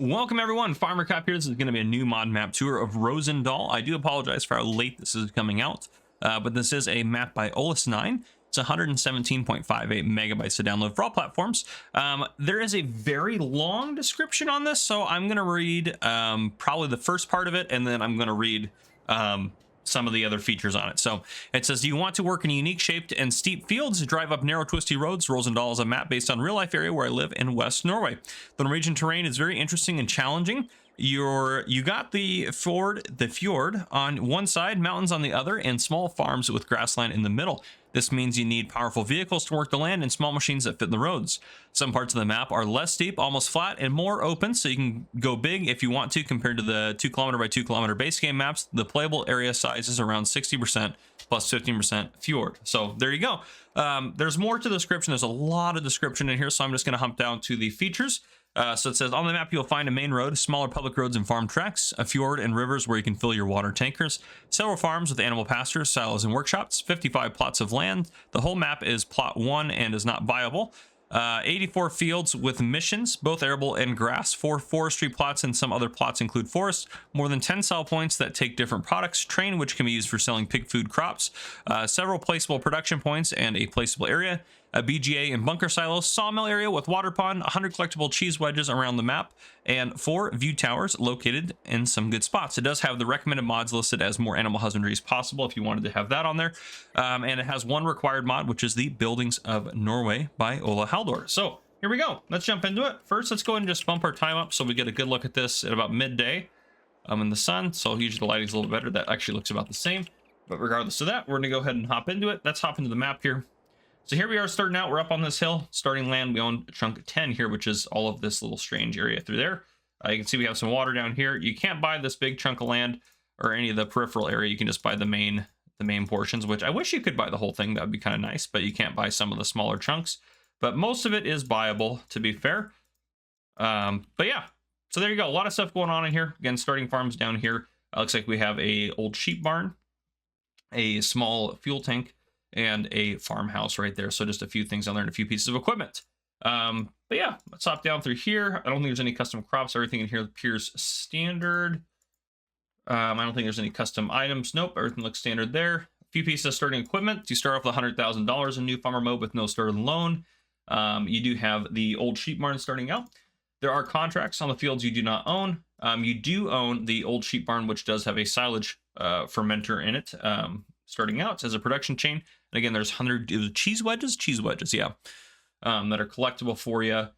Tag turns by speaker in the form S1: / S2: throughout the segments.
S1: Welcome everyone, Farmer Cop here. This is going to be a new mod map tour of Rosendal. I do apologize for how late this is coming out, but this is a map by Olus9. It's 117.58 megabytes to download for all platforms. There is a very long description on this, so I'm going to read probably the first part of it, and then I'm going to read some of the other features on it. So it says, do you want to work in unique shaped and steep fields, drive up narrow twisty roads? Rosendal is a map based on real life area where I live in West Norway. The Norwegian terrain is very interesting and challenging. You got the fjord on one side, mountains on the other, and small farms with grassland in the middle. This means you need powerful vehicles to work the land and small machines that fit in the roads. Some parts of the map are less steep, almost flat, and more open, so you can go big if you want to compared to the 2 kilometer by 2 kilometer base game maps. The playable area size is around 60% plus 15% fjord. So there you go. There's more to the description. There's a lot of description in here, so I'm just going to hump down to the features. So it says, on the map, you'll find a main road, smaller public roads and farm tracks, a fjord and rivers where you can fill your water tankers, several farms with animal pastures, silos, and workshops, 55 plots of land. The whole map is plot 1 and is not viable. 84 fields with missions, both arable and grass, 4 forestry plots, and some other plots include forests, more than 10 sell points that take different products, train which can be used for selling pig food crops, several placeable production points and a placeable area, a BGA and bunker silos, sawmill area with water pond, 100 collectible cheese wedges around the map, and 4 view towers located in some good spots. It does have the recommended mods listed as more animal husbandry as possible if you wanted to have that on there. And it has one required mod, which is the Buildings of Norway by Ola Haldor. So here we go. Let's jump into it. First, let's go ahead and just bump our time up so we get a good look at this at about midday in the sun. So usually the lighting's a little better. That actually looks about the same. But regardless of that, we're going to go ahead and hop into it. Let's hop into the map here. So here we are starting out. We're up on this hill. Starting land, we own chunk 10 here, which is all of this little strange area through there. You can see we have some water down here. You can't buy this big chunk of land or any of the peripheral area. You can just buy the main portions, which I wish you could buy the whole thing. That would be kind of nice, but you can't buy some of the smaller chunks. But most of it is buyable, to be fair. But yeah, so there you go. A lot of stuff going on in here. Again, starting farms down here. Looks like we have a old sheep barn, a small fuel tank, and a farmhouse right there. So just a few things on there and a few pieces of equipment. But yeah, let's hop down through here. I don't think there's any custom crops. Everything in here appears standard. I don't think there's any custom items. Nope, everything looks standard there. A few pieces of starting equipment. You start off with $100,000 in new farmer mode with no starting loan. You do have the old sheep barn starting out. There are contracts on the fields you do not own. You do own the old sheep barn, which does have a silage fermenter in it. Starting out, it says a production chain. And again, there's 100 cheese wedges, yeah, that are collectible for you.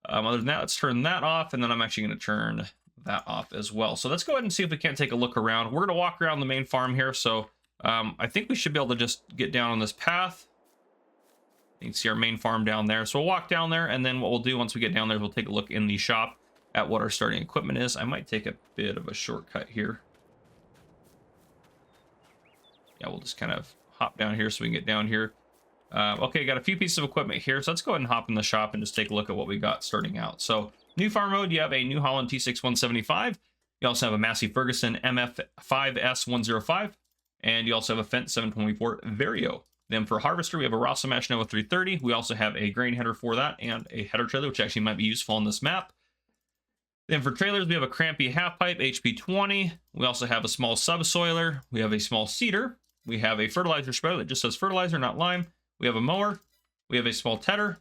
S1: Other than that, let's turn that off, and then I'm actually going to turn that off as well. So let's go ahead and see if we can't take a look around. We're going to walk around the main farm here, so I think we should be able to just get down on this path. You can see our main farm down there. So we'll walk down there, and then what we'll do once we get down there is we'll take a look in the shop at what our starting equipment is. I might take a bit of a shortcut here. Yeah, we'll just kind of hop down here so we can get down here. Okay, got a few pieces of equipment here. So let's go ahead and hop in the shop and just take a look at what we got starting out. So new farm mode, you have a New Holland T6 175. You also have a Massey Ferguson MF5S 105. And you also have a Fendt 724 Vario. Then for harvester, we have a Rosendal Nova 330. We also have a grain header for that and a header trailer, which actually might be useful on this map. Then for trailers, we have a Crampy half pipe HP 20. We also have a small subsoiler. We have a small seeder. We have a fertilizer spreader that just says fertilizer, not lime. We have a mower. We have a small tedder,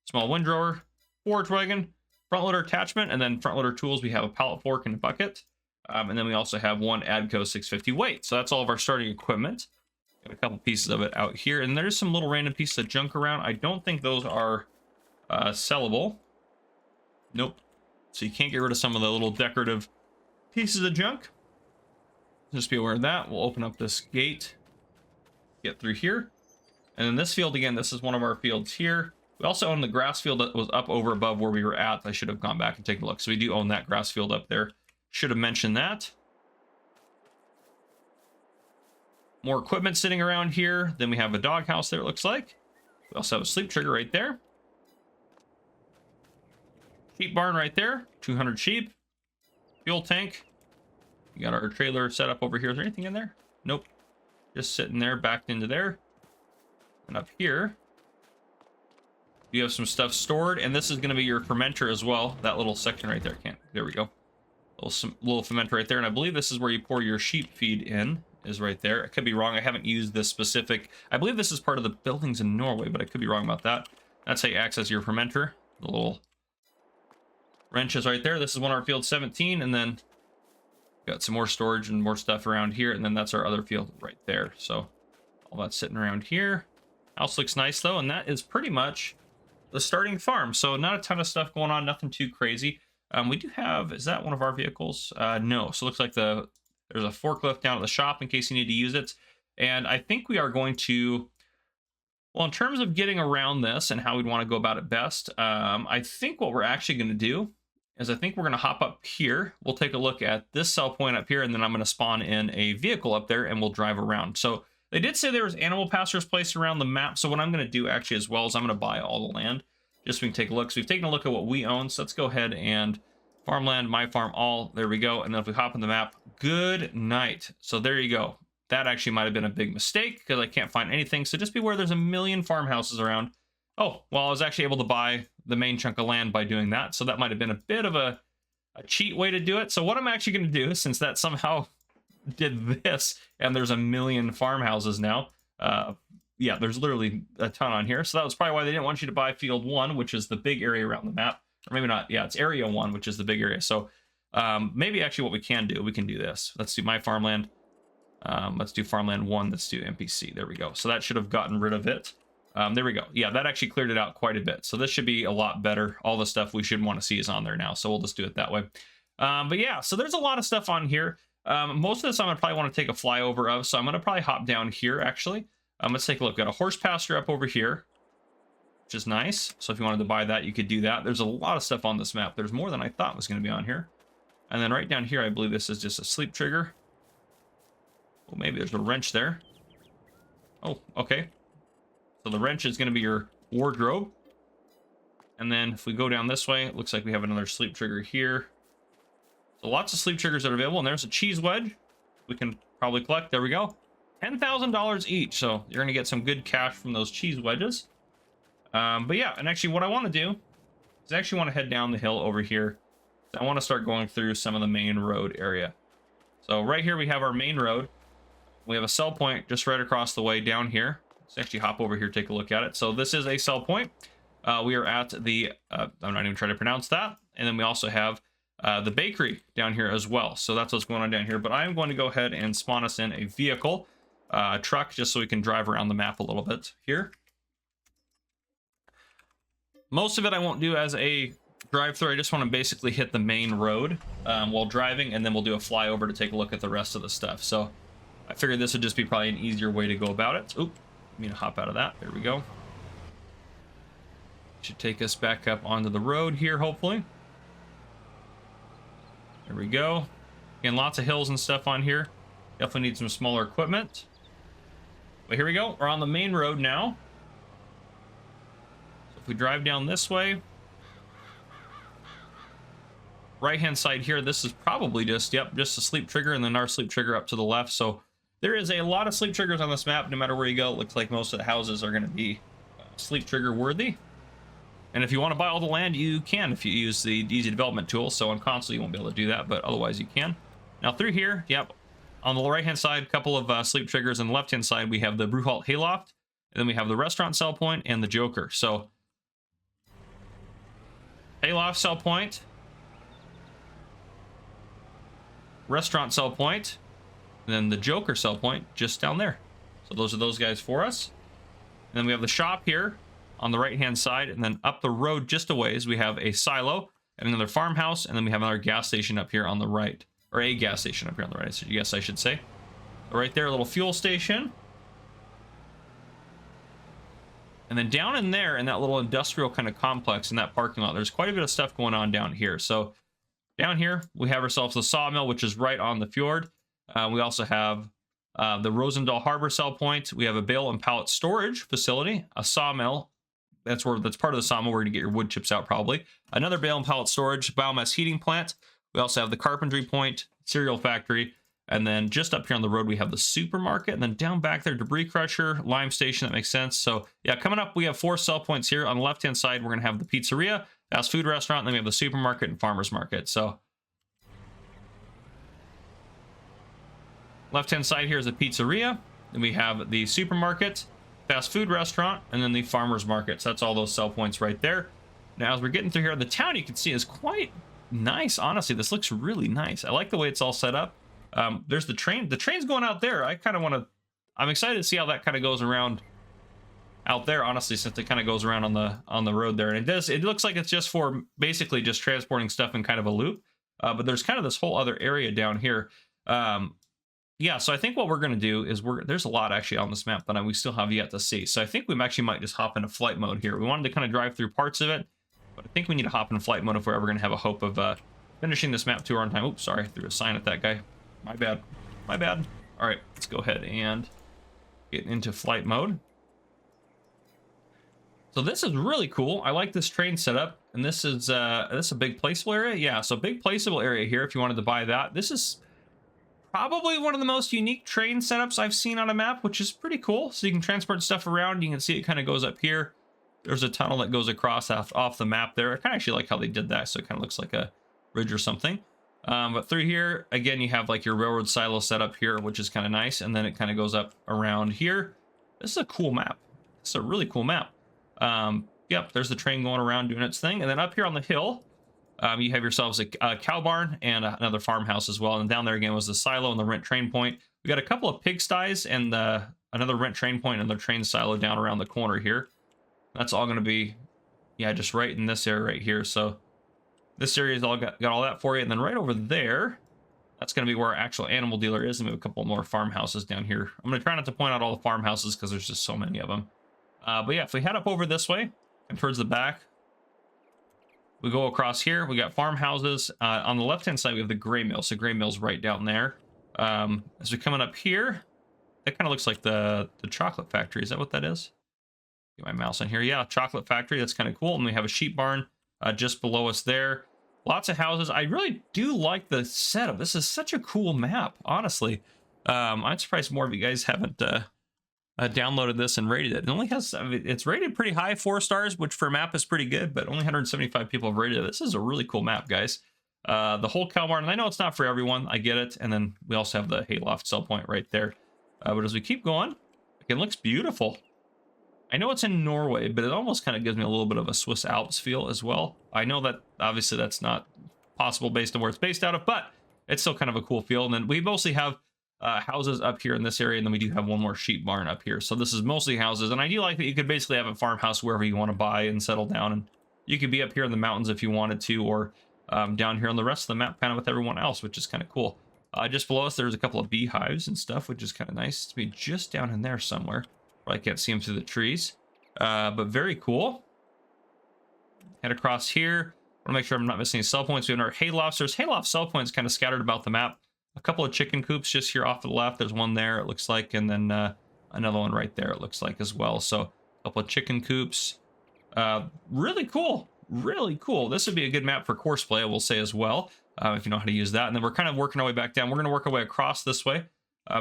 S1: small windrower, forage wagon, front loader attachment, and then front loader tools. We have a pallet fork and a bucket. And then we also have one Adco 650 weight. So that's all of our starting equipment. Got a couple pieces of it out here. And there's some little random pieces of junk around. I don't think those are sellable. Nope. So you can't get rid of some of the little decorative pieces of junk. Just be aware of that. We'll open up this gate. Get through here. And in this field, again, this is one of our fields here. We also own the grass field that was up over above where we were at. I should have gone back and taken a look. So we do own that grass field up there. Should have mentioned that. More equipment sitting around here. Then we have a doghouse there, it looks like. We also have a sleep trigger right there. Sheep barn right there. 200 sheep. Fuel tank. We got our trailer set up over here. Is there anything in there? Nope. Just sitting there, backed into there. And up here, You have some stuff stored, and this is going to be your fermenter as well. That little section right there. There we go. Little fermenter right there, and I believe this is where you pour your sheep feed in. Is right there. I could be wrong. I haven't used this specific. I believe this is part of the buildings in Norway, but I could be wrong about that. That's how you access your fermenter. The little wrenches right there. This is one of our field 17, and then got some more storage and more stuff around here, and then that's our other field right there. So all that's sitting around here. House looks nice though, and that is pretty much the starting farm. So not a ton of stuff going on, nothing too crazy. We do have, is that one of our vehicles? No. So it looks like there's a forklift down at the shop in case you need to use it. And I think we are going to, well, in terms of getting around this and how we'd want to go about it best, I think what we're actually going to do is I think we're going to hop up here. We'll take a look at this sell point up here, and then I'm going to spawn in a vehicle up there and we'll drive around. So they did say there was animal pastures placed around the map. So what I'm going to do actually as well is I'm going to buy all the land just so we can take a look. So we've taken a look at what we own. So let's go ahead and farmland, my farm, all, there we go. And then if we hop on the map, good night. So there you go. That actually might have been a big mistake because I can't find anything. So just beware, there's a million farmhouses around. Oh, well, I was actually able to buy the main chunk of land by doing that. So that might have been a bit of a cheat way to do it. So what I'm actually going to do, since that somehow did this, and there's a million farmhouses now, yeah, there's literally a ton on here. So that was probably why they didn't want you to buy field 1, which is the big area around the map. Or maybe not. Yeah, it's area 1, which is the big area. So maybe actually what we can do this. Let's do my farmland. Let's do farmland 1. Let's do NPC. There we go. So that should have gotten rid of it. There we go. Yeah, that actually cleared it out quite a bit. So this should be a lot better. All the stuff we should want to see is on there now. So we'll just do it that way. But yeah, so there's a lot of stuff on here. Most of this I'm going to probably want to take a flyover of. So I'm going to probably hop down here, actually. Let's take a look. Got a horse pasture up over here, which is nice. So if you wanted to buy that, you could do that. There's a lot of stuff on this map. There's more than I thought was going to be on here. And then right down here, I believe this is just a sleep trigger. Oh, maybe there's a wrench there. Oh, okay. So the wrench is going to be your wardrobe. And then if we go down this way, it looks like we have another sleep trigger here. So lots of sleep triggers that are available. And there's a cheese wedge we can probably collect. There we go. $10,000 each. So you're going to get some good cash from those cheese wedges. But yeah, and actually what I want to do is I actually want to head down the hill over here. I want to start going through some of the main road area. So right here we have our main road. We have a sell point just right across the way down here. Let's actually hop over here, take a look at it. So this is a sell point. We are at the, I'm not even trying to pronounce that. And then we also have the bakery down here as well. So that's what's going on down here. But I'm going to go ahead and spawn us in a vehicle, truck, just so we can drive around the map a little bit here. Most of it I won't do as a drive-through. I just want to basically hit the main road while driving, and then we'll do a flyover to take a look at the rest of the stuff. So I figured this would just be probably an easier way to go about it. Oop, I'm gonna hop out of that. There we go. Should take us back up onto the road here, hopefully. There we go. Again, lots of hills and stuff on here. Definitely need some smaller equipment. But here we go. We're on the main road now. So if we drive down this way, right-hand side here, this is probably just, yep, just a sleep trigger, and then our sleep trigger up to the left. So there is a lot of sleep triggers on this map. No matter where you go, it looks like most of the houses are going to be sleep trigger worthy. And if you want to buy all the land, you can if you use the easy development tool. So on console, you won't be able to do that, but otherwise you can. Now through here, yep, on the right-hand side, a couple of sleep triggers. On the left-hand side, we have the Brewhalt Hayloft, and then we have the restaurant sell point and the Joker. So Hayloft sell point, restaurant sell point, and then the Joker sell point just down there. So those are those guys for us. And then we have the shop here on the right hand side, and then up the road just a ways we have a silo and another farmhouse, and then we have another gas station up here on the right, or a gas station up here on the right, so yes, I should say. Right there, a little fuel station. And then down in there, in that little industrial kind of complex in that parking lot, there's quite a bit of stuff going on down here. So down here, we have ourselves the sawmill, which is right on the fjord. We also have the Rosendal Harbor sell point. We have a bale and pallet storage facility, a sawmill. That's part of the sawmill where you get your wood chips out probably. Another bale and pallet storage, biomass heating plant. We also have the carpentry point, cereal factory, And then just up here on the road, we have the supermarket. And then down back there, debris crusher, lime station. That makes sense. So yeah, coming up, we have 4 sell points here. On the left-hand side, we're going to have the pizzeria, fast food restaurant, and then we have the supermarket and farmer's market. So left-hand side here is the pizzeria. Then we have the supermarket, fast food restaurant, and then the farmer's market. So that's all those sell points right there. Now, as we're getting through here, the town you can see is quite nice. Honestly, this looks really nice. I like the way it's all set up. There's the train. The train's going out there. I kind of want to... I'm excited to see how that kind of goes around out there, honestly, since it kind of goes around on the road there. And it looks like it's just for basically just transporting stuff in kind of a loop. But there's kind of this whole other area down here. Yeah, so I think what we're going to do is there's a lot actually on this map that we still have yet to see. So I think we actually might just hop into flight mode here. We wanted to kind of drive through parts of it, but I think we need to hop in flight mode if we're ever going to have a hope of finishing this map tour on time. Oops, sorry, threw a sign at that guy. My bad. My bad. All right, let's go ahead and get into flight mode. So this is really cool. I like this train setup, and this is a big placeable area. Yeah, so big placeable area here if you wanted to buy that. This is probably one of the most unique train setups I've seen on a map, which is pretty cool. So you can transport stuff around. You can see it kind of goes up here. There's a tunnel that goes across off the map there. I kind of actually like how they did that. So it kind of looks like a bridge or something. But through here, again, you have like your railroad silo set up here, which is kind of nice. And then it kind of goes up around here. This is a cool map. It's a really cool map. Yep, there's the train going around doing its thing. And then up here on the hill, you have yourselves a cow barn and another farmhouse as well. And down there again was the silo and the rent train point. We got a couple of pigsties and another rent train point and the train silo down around the corner here. That's all going to be, yeah, just right in this area right here. So this area's all got all that for you. And then right over there, that's going to be where our actual animal dealer is. And we have a couple more farmhouses down here. I'm going to try not to point out all the farmhouses because there's just so many of them. But yeah, if we head up over this way and towards the back, we go across here. We got farmhouses. On the left-hand side, we have the gray mill. So gray mill's right down there. As we're coming up here, that kind of looks like the chocolate factory. Is that what that is? Get my mouse on here. Yeah, chocolate factory. That's kind of cool. And we have a sheep barn just below us there. Lots of houses. I really do like the setup. This is such a cool map, honestly. I'm surprised more of you guys haven't downloaded this and rated it. It only has, I mean, it's rated pretty high, 4 stars, which for a map is pretty good, but only 175 people have rated it. This is a really cool map, guys. The whole cow barn, and I know it's not for everyone, I get it. And then we also have the hayloft sell point right there. But as we keep going, it looks beautiful. I know it's in Norway, but it almost kind of gives me a little bit of a Swiss Alps feel as well. I know that obviously that's not possible based on where it's based out of, but it's still kind of a cool feel. And then we mostly have houses up here in this area, and then we do have one more sheep barn up here. So this is mostly houses, and I do like that you could basically have a farmhouse wherever you want to buy and settle down, and you could be up here in the mountains if you wanted to, or down here on the rest of the map kind of with everyone else, which is kind of cool. Just below us there's a couple of beehives and stuff, which is kind of nice to be just down in there somewhere where I can't see them through the trees, but very cool. Head across here. I want to make sure I'm not missing any sell points. We have our haylofts. There's hayloft sell points kind of scattered about the map. A couple of chicken coops just here off to the left. There's one there, it looks like, and then another one right there, it looks like as well. So a couple of chicken coops. Really cool. Really cool. This would be a good map for course play, I will say as well, if you know how to use that. And then we're kind of working our way back down. We're going to work our way across this way.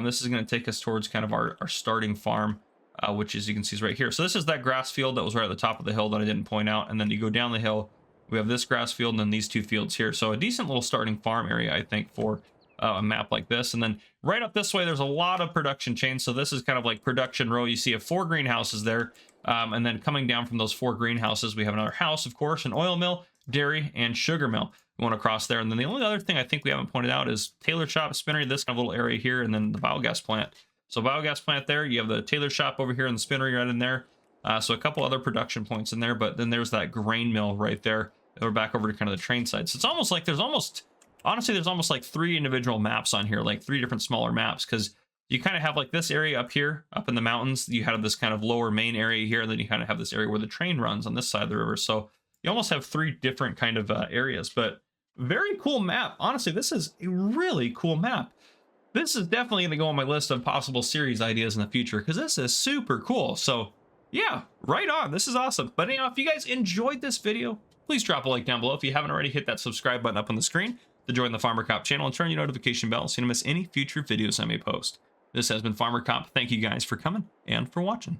S1: This is going to take us towards kind of our starting farm, which, as you can see, is right here. So this is that grass field that was right at the top of the hill that I didn't point out. And then you go down the hill, we have this grass field and then these 2 fields here. So a decent little starting farm area, I think, for a map like this. And then right up this way, there's a lot of production chains. So this is kind of like production row. You see 4 greenhouses there. And then coming down from those 4 greenhouses, we have another house, of course, an oil mill, dairy, and sugar mill going across there. And then the only other thing I think we haven't pointed out is tailor shop, spinnery, this kind of little area here, and then the biogas plant. So biogas plant there, you have the tailor shop over here and the spinnery right in there. So a couple other production points in there, but then there's that grain mill right there. We're back over to kind of the train side. So it's almost like honestly, there's almost like 3 individual maps on here, like 3 different smaller maps, because you kind of have like this area up here, up in the mountains. You have this kind of lower main area here, and then you kind of have this area where the train runs on this side of the river. So you almost have 3 different kind of areas, but very cool map. Honestly, this is a really cool map. This is definitely going to go on my list of possible series ideas in the future, because this is super cool. So yeah, right on. This is awesome. But anyhow, if you guys enjoyed this video, please drop a like down below. If you haven't already, hit that subscribe button up on the screen. to join the Farmer Cop channel and turn your notification bell so you don't miss any future videos I may post. This has been Farmer Cop. Thank you guys for coming and for watching.